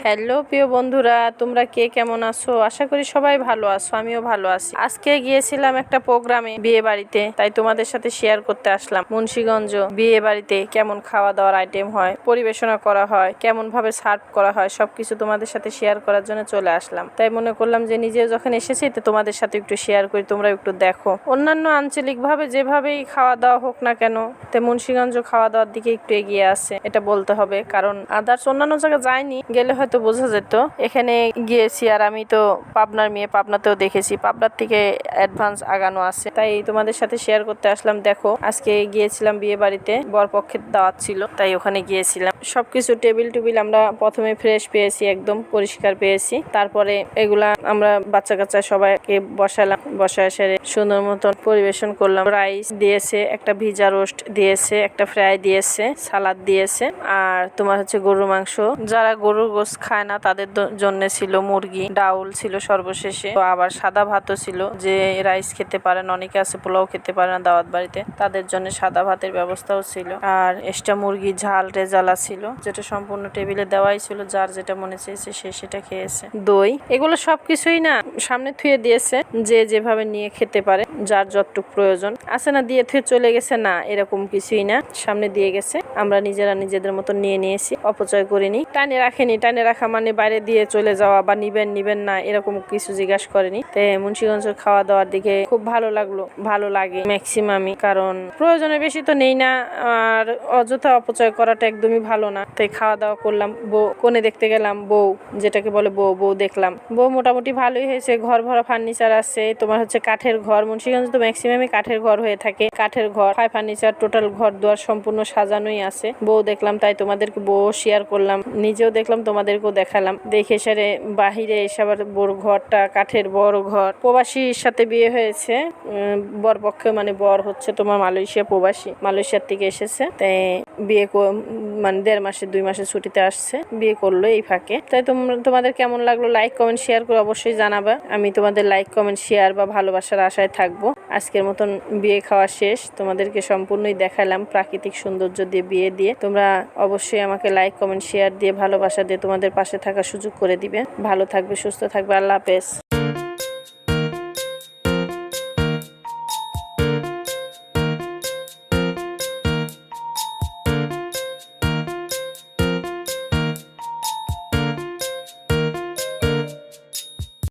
Hello প্রিয় বন্ধুরা, তোমরা কে কেমন আছো? আশা করি সবাই ভালো আছো, আমিও ভালো আছি। আজকে গিয়েছিলাম একটা প্রোগ্রামে, বিয়ে বাড়িতে, তাই তোমাদের সাথে শেয়ার করতে আসলাম মুন্সিগঞ্জ বিয়ে বাড়িতে কেমন খাওয়া দাওয়ার আইটেম হয়, পরিবেশনা করা হয়, কেমন ভাবে সার্ভ করা হয়, সবকিছু তোমাদের সাথে শেয়ার করার জন্য চলে আসলাম। তাই মনে করলাম যে নিজে যখন এসেছি তো তোমাদের সাথে একটু শেয়ার করি, তোমরা একটু দেখো। অন্যান্য আঞ্চলিক ভাবে যেভাবেই খাওয়া দাওয়া হোক না কেন, তো মুন্সিগঞ্জ খাওয়া দাওয়ার দিকে একটু এগিয়ে আছে, এটা বলতে হবে। কারণ আদার্স অন্যান্য জায়গায় যায়নি, গেলে হয়তো বোঝা যেত। এখানে গিয়েছি আর আমি তো পাবনার মেয়ে, পাবনাতেও দেখেছি, পাবনার থেকে অ্যাডভান্স আগানো আছে, তাই তোমাদের সাথে শেয়ার করতে আসলাম। দেখো, আজকে গিয়েছিলাম বিয়ে বাড়িতে, বরপক্ষের দাওয়াত ছিল, তাই ওখানে গিয়েছিলাম। সবকিছু টেবিল টুবিল আমরা প্রথমে ফ্রেশ পেয়েছি, একদম পরিষ্কার পেয়েছি। তারপরে এগুলা আমরা বাচ্চা কাচ্চা সবাইকে বসালাম, বসায় সেরে সুন্দর মতন পরিবেশন করলাম। রাইস দিয়েছে, একটা ভিজা রোস্ট দিয়েছে, একটা ফ্রাই দিয়েছে, সালাদ দিয়েছে, আর তোমার হচ্ছে গরুর মাংস। যারা গরুর গোশত খায় না তাদের জন্য ছিল মুরগি, ডাউল ছিল সর্বশেষে, তো আবার সাদা ভাতও ছিল। যে রাইস খেতে পারেন, অনেকে আছে পোলাও খেতে পারে না দাওয়াত বাড়িতে, তাদের জন্য সাদা ভাতের ব্যবস্থাও ছিল। আর এক্সট্রা মুরগি ঝাল রেজালা ছিল, যেটা সম্পূর্ণ টেবিলে দেওয়াই ছিল, যার যেটা মনে চেয়েছে সে সেটা খেয়েছে। দই, এগুলো সবকিছুই না সামনে থুয়ে দিয়েছে, যে যেভাবে নিয়ে খেতে পারে, যার যতটুক প্রয়োজন আছে। না দিয়ে থুয়ে চলে গেছে, না এরকম কিছুই না, সামনে দিয়ে গেছে, আমরা নিজেরা নিজেদের মতো নিয়ে নিয়েছি, অপচয় করিনি। টানে রাখেনি, টানে রাখা মানে বাইরে দিয়ে চলে যাওয়া বা নিবেন নিবেন না এরকম কিছু জিজ্ঞাসা করেনি। তো মুন্সিগঞ্জের খাওয়া দাওয়ার দিকে খুব ভালো লাগলো, ভালো লাগে ম্যাক্সিমামই, কারণ প্রয়োজনের বেশি তো নেই না, আর অযথা অপচয় করাটা একদমই ভালো না। তাই খাওয়া দাওয়া করলাম, বউ কোণে দেখতে গেলাম, বউ যেটাকে বলে বউ দেখলাম। বউ মোটামুটি ভালোই হয়েছে, ঘর ভরা ফার্নিচার আছে, তোমার হচ্ছে কাঠের ঘর। মুন্সিগঞ্জ তো ম্যাক্সিমামই কাঠের ঘর হয়ে থাকে, কাঠের ঘর, ফার্নিচার, টোটাল ঘর দুয়ার সম্পূর্ণ সাজানোই আছে। বউ দেখলাম, তাই তোমাদেরকে বউ শেয়ার করলাম, নিজেও দেখলাম, তোমাদেরকেও দেখালাম। দেখে সেরে বাহিরে এসে আবার বড় ঘরটা কাঠের বড় ঘর, প্রবাসীর সাথে বিয়ে হয়েছে। বর পক্ষে মানে বর হচ্ছে তোমার মালয়েশিয়া প্রবাসী, মালয়েশিয়ার থেকে এসেছে। তাই বিয়ে মানে 1.5 মাসে 2 মাসের ছুটিতে আসছে, বিয়ে করলো এই ফাঁকে। তাই তোমাদের কেমন লাগলো লাইক কমেন্ট শেয়ার করে অবশ্যই জানাবা। আমি তোমাদের লাইক কমেন্ট শেয়ার বা ভালোবাসার আশায় থাকবো। আজকের মতন বিয়ে খাওয়া শেষ, তোমাদেরকে সম্পূর্ণই দেখালাম প্রাকৃতিক সৌন্দর্য দিয়ে বিয়ে দিয়ে। তোমরা অবশ্যই আমাকে লাইক কমেন্ট শেয়ার দিয়ে ভালোবাসা দিয়ে তোমাদের পাশে থাকার সুযোগ করে দিবে। ভালো থাকবে, সুস্থ থাকবে, আল্লাহ হাফেজ।